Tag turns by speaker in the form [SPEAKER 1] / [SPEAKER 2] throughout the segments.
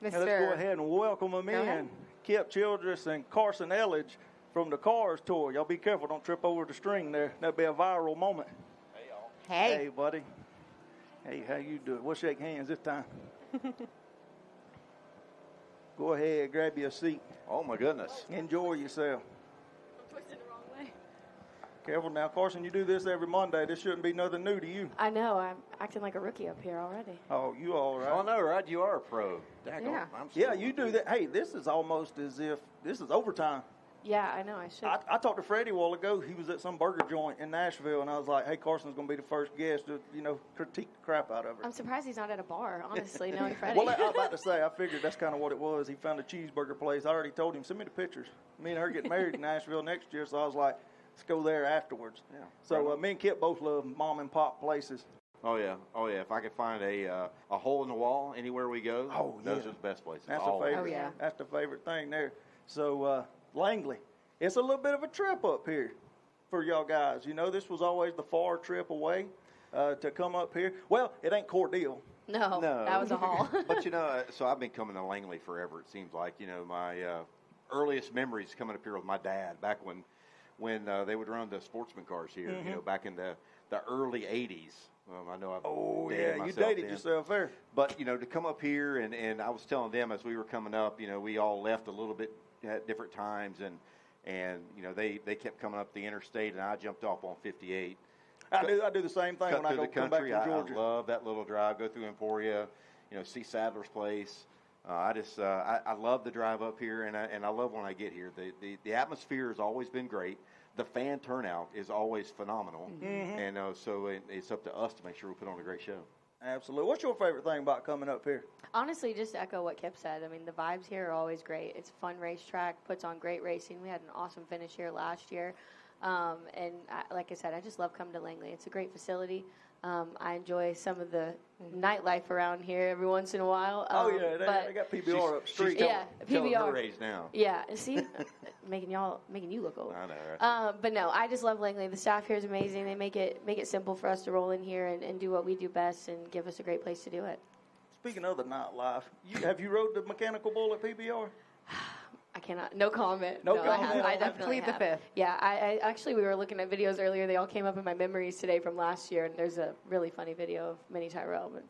[SPEAKER 1] Mr.
[SPEAKER 2] Now let's go ahead and welcome them in. Kip Childress and Karsyn Elledge from the Cars Tour. Y'all be careful. Don't trip over the string there. That'll be a viral moment.
[SPEAKER 3] Hey, y'all.
[SPEAKER 1] Hey.
[SPEAKER 2] Hey, buddy. Hey, how you doing? We'll shake hands this time. Go ahead, grab you a seat.
[SPEAKER 3] Oh, my goodness.
[SPEAKER 2] Enjoy yourself.
[SPEAKER 4] I'm twisted the wrong way.
[SPEAKER 2] Careful now, Karsyn, you do this every Monday. This shouldn't be nothing new to you.
[SPEAKER 4] I know. I'm acting like a rookie up here already.
[SPEAKER 2] Oh, you all right?
[SPEAKER 3] Oh, no, Rod, you are a pro.
[SPEAKER 1] Yeah.
[SPEAKER 2] Yeah, you do that. Hey, this is almost as if this is overtime.
[SPEAKER 4] Yeah, I know. I should.
[SPEAKER 2] I talked to Freddie a while ago. He was at some burger joint in Nashville, and I was like, hey, Carson's going to be the first guest to, critique the crap out of her.
[SPEAKER 4] I'm surprised he's not at a bar, honestly, knowing Freddie.
[SPEAKER 2] Well, I was about to say, I figured that's kind of what it was. He found a cheeseburger place. I already told him, send me the pictures. Me and her get married in Nashville next year, so I was like, let's go there afterwards.
[SPEAKER 3] Yeah.
[SPEAKER 2] So me and Kip both love mom and pop places.
[SPEAKER 3] Oh, yeah. If I could find a hole in the wall anywhere we go, those are the best places.
[SPEAKER 2] That's the favorite.
[SPEAKER 1] Oh, yeah.
[SPEAKER 2] That's the favorite thing there. So, Langley, it's a little bit of a trip up here for y'all guys. This was always the far trip away to come up here. Well, it ain't Cordele.
[SPEAKER 4] No, that was a haul.
[SPEAKER 3] But, so I've been coming to Langley forever, it seems like. My earliest memories coming up here with my dad back when they would run the sportsman cars here, back in the early 80s. I know I've dated myself
[SPEAKER 2] you dated
[SPEAKER 3] then.
[SPEAKER 2] yourself there.
[SPEAKER 3] But, to come up here, and I was telling them as we were coming up, we all left a little bit at different times, and they kept coming up the interstate, and I jumped off on 58.
[SPEAKER 2] I do the same thing when I go come back to Georgia.
[SPEAKER 3] I love that little drive, go through Emporia, see Sadler's Place. I love the drive up here, and I love when I get here. The atmosphere has always been great. The fan turnout is always phenomenal, and so it's up to us to make sure we put on a great show.
[SPEAKER 2] Absolutely. What's your favorite thing about coming up here?
[SPEAKER 4] Honestly, just to echo what Kip said. I mean, the vibes here are always great. It's a fun racetrack, puts on great racing. We had an awesome finish here last year. Like I said, I just love coming to Langley. It's a great facility. I enjoy some of the nightlife around here every once in a while.
[SPEAKER 2] They got PBR up street.
[SPEAKER 4] Yeah,
[SPEAKER 3] telling
[SPEAKER 4] PBR.
[SPEAKER 3] her age now.
[SPEAKER 4] Yeah, see, making you look old.
[SPEAKER 3] I know, right?
[SPEAKER 4] But no, I just love Langley. The staff here is amazing. They make it simple for us to roll in here and do what we do best and give us a great place to do it.
[SPEAKER 2] Speaking of the nightlife, have you rode the mechanical bull at PBR?
[SPEAKER 4] I cannot. No comment.
[SPEAKER 2] No comment.
[SPEAKER 4] I definitely
[SPEAKER 1] Plead the
[SPEAKER 4] have.
[SPEAKER 1] fifth.
[SPEAKER 4] Yeah, I actually, we were looking at videos earlier. They all came up in my memories today from last year, and there's a really funny video of Minnie Tyrell. But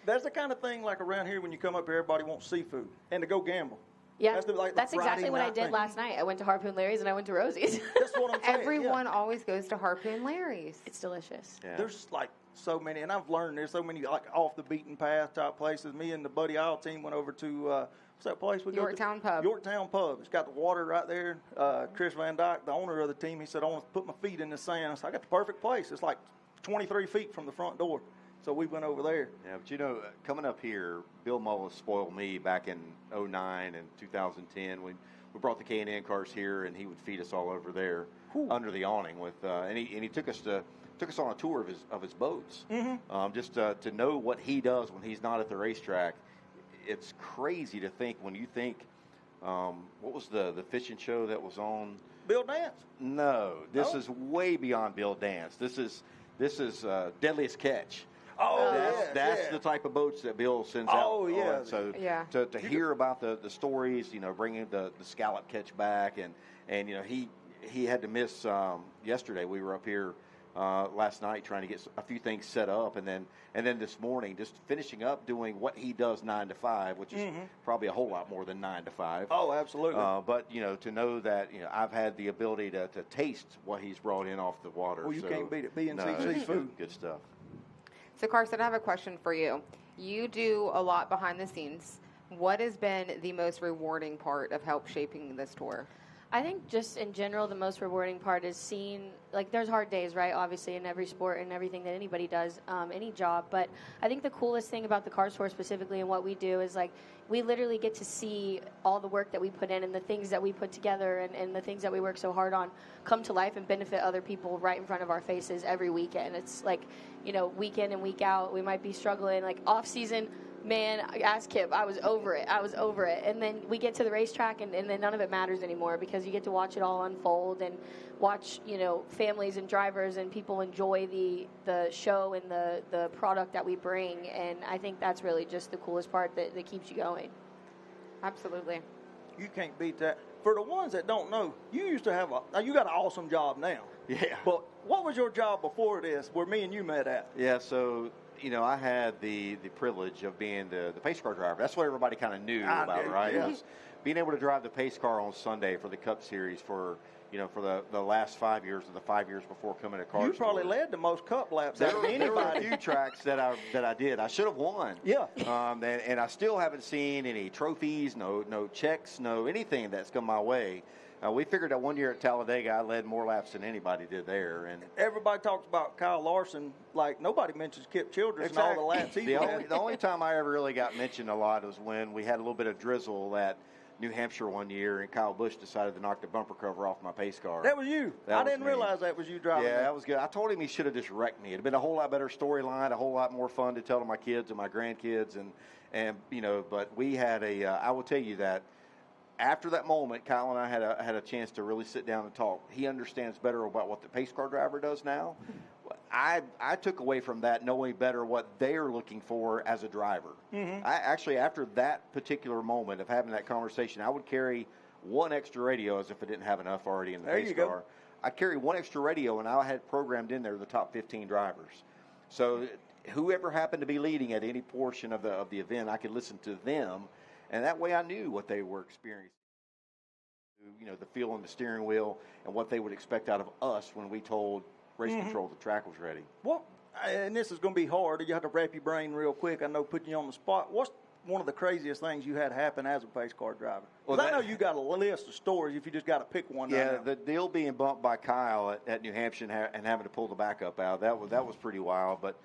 [SPEAKER 2] that's the kind of thing like around here when you come up here, everybody wants seafood and to go gamble.
[SPEAKER 4] yeah,
[SPEAKER 2] That's
[SPEAKER 4] exactly what I did
[SPEAKER 2] thing.
[SPEAKER 4] last night. I went to Harpoon Larry's and I went to Rosie's.
[SPEAKER 2] That's what I'm saying.
[SPEAKER 1] Everyone always goes to Harpoon Larry's.
[SPEAKER 4] It's delicious.
[SPEAKER 3] Yeah.
[SPEAKER 2] There's like so many, and I've learned there's so many like off the beaten path type places. Me and the Buddy Isle team went over to what's that place we
[SPEAKER 1] Yorktown
[SPEAKER 2] go to?
[SPEAKER 1] Pub.
[SPEAKER 2] Yorktown Pub. It's got the water right there. Chris Van Dyke, the owner of the team, he said, I want to put my feet in the sand. I said, I got the perfect place. It's like 23 feet from the front door. So we went over there.
[SPEAKER 3] Yeah, but coming up here, Bill Mullis spoiled me back in 2009 and 2010 when we brought the K&N cars here, and he would feed us all over there under the awning with, and he took us on a tour of his boats, just to know what he does when he's not at the racetrack. It's crazy to think when you think, what was the fishing show that was on?
[SPEAKER 2] Bill Dance.
[SPEAKER 3] No, this is way beyond Bill Dance. This is Deadliest Catch.
[SPEAKER 2] Oh,
[SPEAKER 3] that's the type of boats that Bill sends out.
[SPEAKER 2] Oh, yeah.
[SPEAKER 3] on. So
[SPEAKER 1] Yeah.
[SPEAKER 3] to hear about the stories, bringing the scallop catch back, and he had to miss yesterday. We were up here last night trying to get a few things set up, and then this morning just finishing up doing what he does 9 to 5, which is probably a whole lot more than 9 to 5.
[SPEAKER 2] Oh, absolutely.
[SPEAKER 3] But to know that I've had the ability to taste what he's brought in off the water.
[SPEAKER 2] Well, you can't beat it. B&CC's
[SPEAKER 3] it's
[SPEAKER 2] food.
[SPEAKER 3] Good stuff.
[SPEAKER 1] So, Karsyn, I have a question for you. You do a lot behind the scenes. What has been the most rewarding part of help shaping this tour?
[SPEAKER 4] I think just in general, the most rewarding part is seeing, like, there's hard days, right, obviously, in every sport and everything that anybody does, any job. But I think the coolest thing about the Cars Tour specifically and what we do is, like, we literally get to see all the work that we put in and the things that we put together and the things that we work so hard on come to life and benefit other people right in front of our faces every weekend. It's like, week in and week out, we might be struggling, like, off-season. Man, ask Kip, I was over it. And then we get to the racetrack, and then none of it matters anymore because you get to watch it all unfold and watch, families and drivers and people enjoy the show and the product that we bring. And I think that's really just the coolest part that keeps you going.
[SPEAKER 1] Absolutely.
[SPEAKER 2] You can't beat that. For the ones that don't know, you used to have you got an awesome job now.
[SPEAKER 3] Yeah.
[SPEAKER 2] But what was your job before this, where me and you met at?
[SPEAKER 3] Yeah, so, I had the privilege of being the pace car driver. That's what everybody kind of knew about, right?
[SPEAKER 2] Yeah.
[SPEAKER 3] It was being able to drive the pace car on Sunday for the Cup Series for the last 5 years of the 5 years before coming to Karsyn.
[SPEAKER 2] You probably led the most Cup laps out of
[SPEAKER 3] There were a
[SPEAKER 2] anybody.
[SPEAKER 3] few tracks that I did. I should have won.
[SPEAKER 2] Yeah.
[SPEAKER 3] And I still haven't seen any trophies, no checks, no anything that's come my way. We figured that one year at Talladega, I led more laps than anybody did there. And
[SPEAKER 2] Everybody talks about Kyle Larson, like nobody mentions Kip Childress and all the laps he had.
[SPEAKER 3] The only time I ever really got mentioned a lot was when we had a little bit of drizzle at New Hampshire one year, and Kyle Busch decided to knock the bumper cover off my pace car.
[SPEAKER 2] That was you. I didn't realize that was you driving.
[SPEAKER 3] Yeah, that was good. I told him he should have just wrecked me. It'd been a whole lot better storyline, a whole lot more fun to tell to my kids and my grandkids, and But we had I will tell you that after that moment, Kyle and I had a chance to really sit down and talk. He understands better about what the pace car driver does now. I took away from that knowing better what they're looking for as a driver. Mm-hmm. I actually, after that particular moment of having that conversation, I would carry one extra radio, as if I didn't have enough already in the pace car. I carry one extra radio, and I had programmed in there the top 15 drivers. So whoever happened to be leading at any portion of the event, I could listen to them, and that way I knew what they were experiencing. The feel on the steering wheel and what they would expect out of us when we told race control the track was ready.
[SPEAKER 2] Well, and this is going to be hard. You have to wrap your brain real quick. I know putting you on the spot. What's one of the craziest things you had happen as a pace car driver? Well, I know you got a list of stories if you just got to pick one.
[SPEAKER 3] Yeah, the deal being bumped by Kyle at New Hampshire and having to pull the backup out, that was pretty wild. But,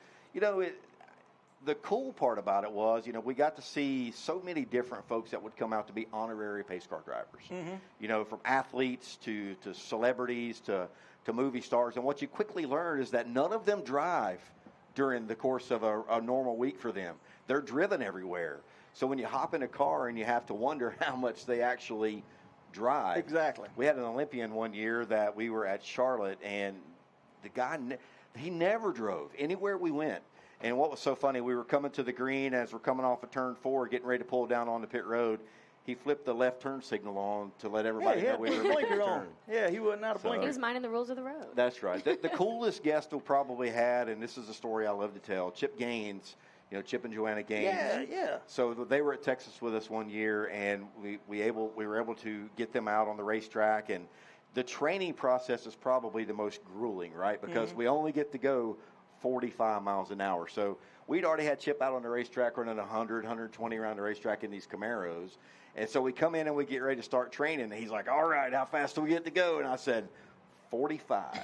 [SPEAKER 3] the cool part about it was, we got to see so many different folks that would come out to be honorary pace car drivers. Mm-hmm. From athletes to celebrities to movie stars. And what you quickly learn is that none of them drive during the course of a normal week for them. They're driven everywhere. So when you hop in a car and you have to wonder how much they actually drive.
[SPEAKER 2] Exactly.
[SPEAKER 3] We had an Olympian one year that we were at Charlotte, and the guy, he never drove anywhere we went. And what was so funny, we were coming to the green as we're coming off of turn 4, getting ready to pull down on the pit road. He flipped the left turn signal on to let everybody know we were making a turn.
[SPEAKER 2] Yeah, he wasn't out of blinker.
[SPEAKER 4] He was minding the rules of the road.
[SPEAKER 3] That's right. The coolest guest we probably had, and this is a story I love to tell, Chip Gaines, Chip and Joanna Gaines.
[SPEAKER 2] Yeah.
[SPEAKER 3] So they were at Texas with us one year, and we were able to get them out on the racetrack. And the training process is probably the most grueling, right? Because we only get to go 45 miles an hour. So we'd already had Chip out on the racetrack running 100, 120 around the racetrack in these Camaros. And so we come in and we get ready to start training. And he's like, all right, how fast do we get to go? And I said, 45.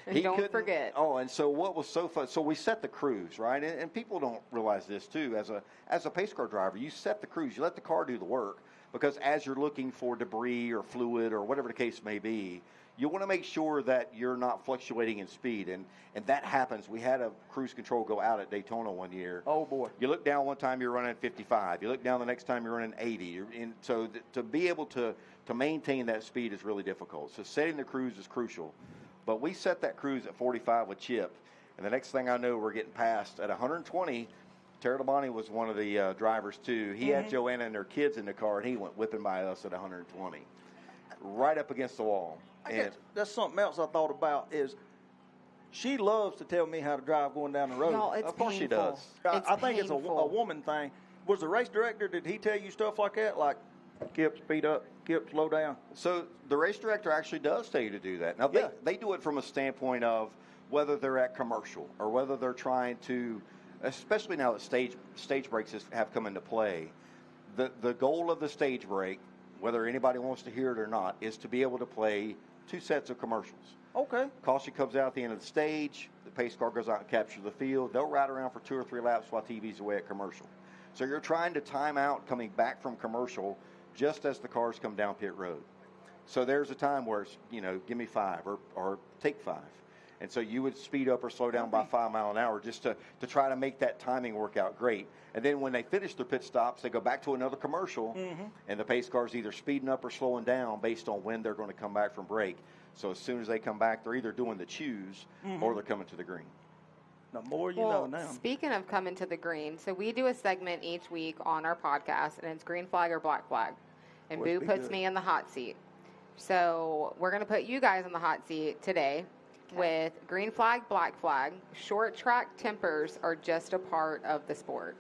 [SPEAKER 1] And don't forget.
[SPEAKER 3] Oh, and so what was so fun? So we set the cruise, right? And people don't realize this, too. As a pace car driver, you set the cruise. You let the car do the work. Because as you're looking for debris or fluid or whatever the case may be, you want to make sure that you're not fluctuating in speed. And that happens. We had a cruise control go out at Daytona one year.
[SPEAKER 2] Oh, boy.
[SPEAKER 3] You look down one time, you're running 55. You look down the next time, you're running 80. And so to be able to maintain that speed is really difficult. So setting the cruise is crucial. But we set that cruise at 45 with Chip. And the next thing I know, we're getting passed at 120. Tara Labonte was one of the drivers, too. He had Joanna and their kids in the car, and he went whipping by us at 120. Right up against the wall.
[SPEAKER 2] That's something else I thought about is she loves to tell me how to drive going down the road.
[SPEAKER 1] No, it's
[SPEAKER 3] of course
[SPEAKER 1] painful.
[SPEAKER 3] she does.
[SPEAKER 2] I think it's a woman thing. Was the race director, did he tell you stuff like that? Like, Kip, speed up, Kip, slow down?
[SPEAKER 3] So the race director actually does tell you to do that. Now, they do it from a standpoint of whether they're at commercial or whether they're trying to, especially now that stage breaks have come into play, the goal of the stage break, whether anybody wants to hear it or not, is to be able to play 2 sets of commercials.
[SPEAKER 2] Okay.
[SPEAKER 3] Caution comes out at the end of the stage. The pace car goes out and captures the field. They'll ride around for 2 or 3 laps while TV's away at commercial. So you're trying to time out coming back from commercial just as the cars come down pit road. So there's a time where it's, give me 5 or take 5. And so you would speed up or slow down by 5 miles an hour just to try to make that timing work out great. And then when they finish their pit stops, they go back to another commercial, and the pace car's either speeding up or slowing down based on when they're going to come back from break. So as soon as they come back, they're either doing the choose or they're coming to the green.
[SPEAKER 2] The more you know now.
[SPEAKER 1] Speaking of coming to the green, so we do a segment each week on our podcast, and it's green flag or black flag. And Boo puts me in the hot seat. So we're going to put you guys in the hot seat today with green flag, black flag. Short track tempers are just a part of the sport.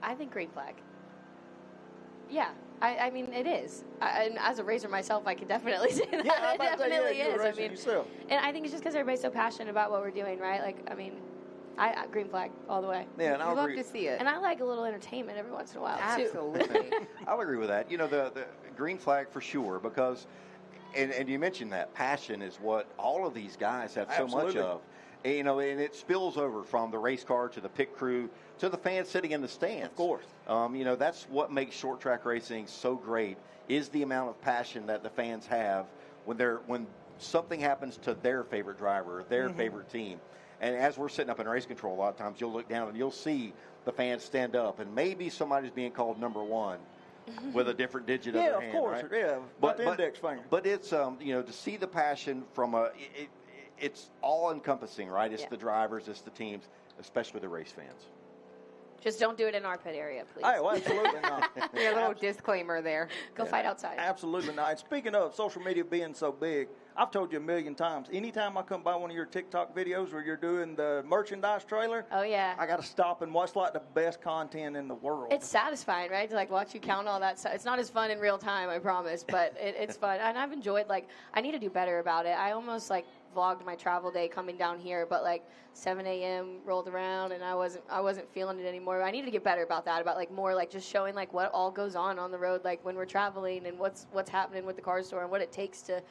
[SPEAKER 4] I think green flag. Yeah. I mean, it is. And as a racer myself, I can definitely say that.
[SPEAKER 2] Yeah,
[SPEAKER 4] it definitely is.
[SPEAKER 2] I mean, yourself.
[SPEAKER 4] And I think it's just because everybody's so passionate about what we're doing, right? Like, I mean, I green flag all the way.
[SPEAKER 3] Yeah, and
[SPEAKER 1] I'd love to see it.
[SPEAKER 4] And I like a little entertainment every once in a while, too.
[SPEAKER 1] Absolutely.
[SPEAKER 3] I'll agree with that. You know, the green flag for sure, because, and you mentioned that passion is what all of these guys have so much of. And, you know, and it spills over from the race car to the pit crew to the fans sitting in the stands.
[SPEAKER 2] Of course.
[SPEAKER 3] You know, that's what makes short track racing so great, is the amount of passion that the fans have when something happens to their favorite driver, their favorite team. And as we're sitting up in race control, a lot of times you'll look down and you'll see the fans stand up, and maybe somebody's being called number one with a different digit of their hand.
[SPEAKER 2] Yeah, of course.
[SPEAKER 3] Right?
[SPEAKER 2] Yeah, but the index finger.
[SPEAKER 3] But it's, you know, to see the passion from it's all-encompassing, right? It's the drivers, it's the teams, especially the race fans.
[SPEAKER 4] Just don't do it in our pit area, please.
[SPEAKER 2] Oh, absolutely not.
[SPEAKER 1] Yeah, a little disclaimer there.
[SPEAKER 4] Go fight outside.
[SPEAKER 2] Absolutely not. And speaking of social media being so big, I've told you a million times, anytime I come by one of your TikTok videos where you're doing the merchandise trailer,
[SPEAKER 4] Oh, yeah.
[SPEAKER 2] I got to stop and watch like the best content in the world.
[SPEAKER 4] It's satisfying, right? To like watch you count all that stuff. It's not as fun in real time, I promise, but it's fun. And I've enjoyed, like, I need to do better about it. I almost like vlogged my travel day coming down here, but like 7 a.m. rolled around and I wasn't feeling it anymore. I need to get better about that, about like more like just showing like what all goes on the road, like when we're traveling and what's happening with the car store and what it takes to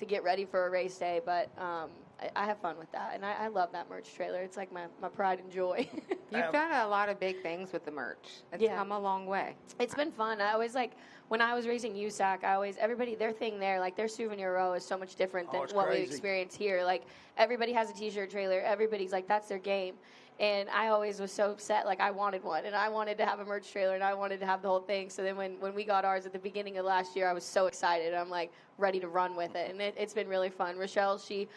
[SPEAKER 4] get ready for a race day. But I have fun with that, and I love that merch trailer. It's like my pride and joy.
[SPEAKER 1] You've done a lot of big things with the merch. It's come a long way.
[SPEAKER 4] It's been fun. I always like, when I was racing USAC, everybody, their thing there, like their souvenir row is so much different than what we experience here. Like everybody has a t-shirt trailer. Everybody's like, that's their game. And I always was so upset, like I wanted one, and I wanted to have a merch trailer, and I wanted to have the whole thing. So then when we got ours at the beginning of last year, I was so excited. I'm like ready to run with it, and it's been really fun. Rochelle, she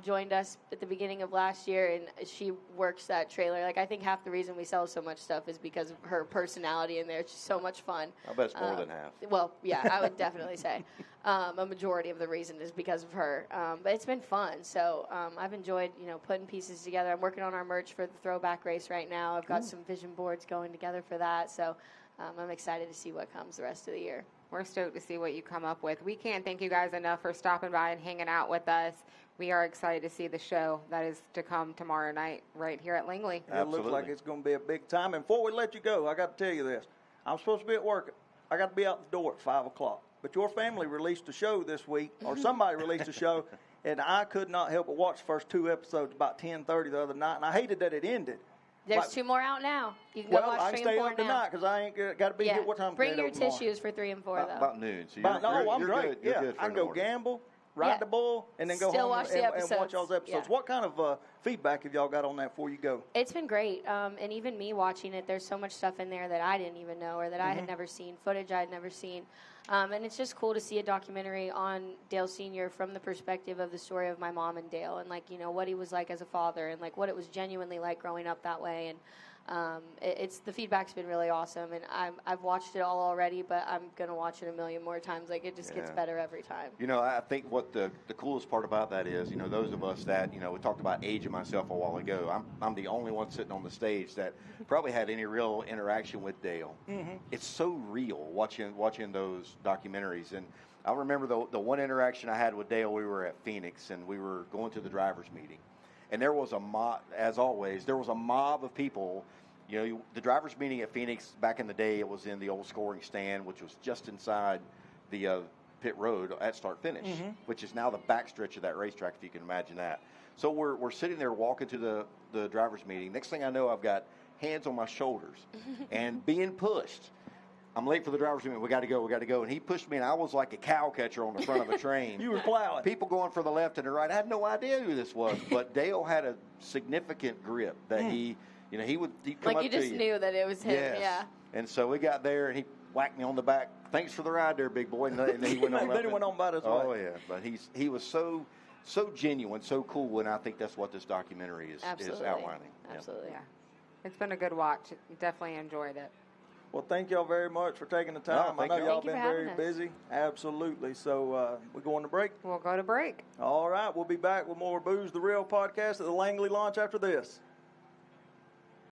[SPEAKER 4] joined us at the beginning of last year, and she works that trailer. Like I think half the reason we sell so much stuff is because of her personality in there. It's just so much fun.
[SPEAKER 3] I bet it's more than half.
[SPEAKER 4] Well, yeah, I would definitely say a majority of the reason is because of her. But it's been fun. So I've enjoyed, putting pieces together. I'm working on our merch for the throwback race right now. I've got some vision boards going together for that. So I'm excited to see what comes the rest of the year.
[SPEAKER 1] We're stoked to see what you come up with. We can't thank you guys enough for stopping by and hanging out with us. We are excited to see the show that is to come tomorrow night right here at Langley.
[SPEAKER 2] It looks like it's going to be a big time. And before we let you go, I got to tell you this. I'm supposed to be at work. I got to be out the door at 5 o'clock. But your family released a show this week, or somebody released a show, and I could not help but watch the first 2 episodes about 10:30 the other night, and I hated that it ended.
[SPEAKER 4] There's 2 more out now. You can go watch 3 and 4 now.
[SPEAKER 2] I can stay up tonight because I ain't got to be here. What time?
[SPEAKER 4] Bring your tissues for 3 and 4 though.
[SPEAKER 3] About noon. So
[SPEAKER 2] I'm
[SPEAKER 3] you're
[SPEAKER 2] great.
[SPEAKER 3] Good.
[SPEAKER 2] I can go gamble, ride the bull, and then go
[SPEAKER 4] Still
[SPEAKER 2] home
[SPEAKER 4] watch the
[SPEAKER 2] and watch y'all's episodes.
[SPEAKER 4] Yeah.
[SPEAKER 2] What kind of feedback have y'all got on that before you go?
[SPEAKER 4] It's been great. And even me watching it, there's so much stuff in there that I didn't even know or that I had never seen, footage I had never seen. And it's just cool to see a documentary on Dale Sr. from the perspective of the story of my mom and Dale and, like, what he was like as a father and, like, what it was genuinely like growing up that way. And the feedback's been really awesome, and I've watched it all already, but I'm gonna watch it a million more times. Like it just gets better every time.
[SPEAKER 3] I think what the coolest part about that is, those of us that we talked about aging myself a while ago. I'm the only one sitting on the stage that probably had any real interaction with Dale. It's so real watching those documentaries, and I remember the one interaction I had with Dale. We were at Phoenix, and we were going to the drivers' meeting. And there was a mob, as always, there was a mob of people. The drivers' meeting at Phoenix back in the day, it was in the old scoring stand, which was just inside the pit road at start-finish, which is now the backstretch of that racetrack, if you can imagine that. So we're sitting there walking to the drivers' meeting. Next thing I know, I've got hands on my shoulders and being pushed. I'm late for the driver's meeting. We got to go. And he pushed me, and I was like a cow catcher on the front of a train.
[SPEAKER 2] You were plowing.
[SPEAKER 3] People going for the left and the right. I had no idea who this was, but Dale had a significant grip that he'd come
[SPEAKER 4] like
[SPEAKER 3] up to you.
[SPEAKER 4] Like you just knew that it was him,
[SPEAKER 3] yes. And so we got there, and he whacked me on the back. Thanks for the ride there, big boy. And then he went on.
[SPEAKER 2] Then he went on by his way.
[SPEAKER 3] Oh, yeah. But he was so so genuine, so cool, and I think that's what this documentary is outlining.
[SPEAKER 4] Absolutely.
[SPEAKER 1] Yeah. It's been a good watch. Definitely enjoyed it.
[SPEAKER 2] Well, thank y'all very much for taking the time. I know y'all been very busy. Absolutely. So we're going to break.
[SPEAKER 1] We'll go to break.
[SPEAKER 2] All right. We'll be back with more Booze the Real podcast at the Langley launch after this.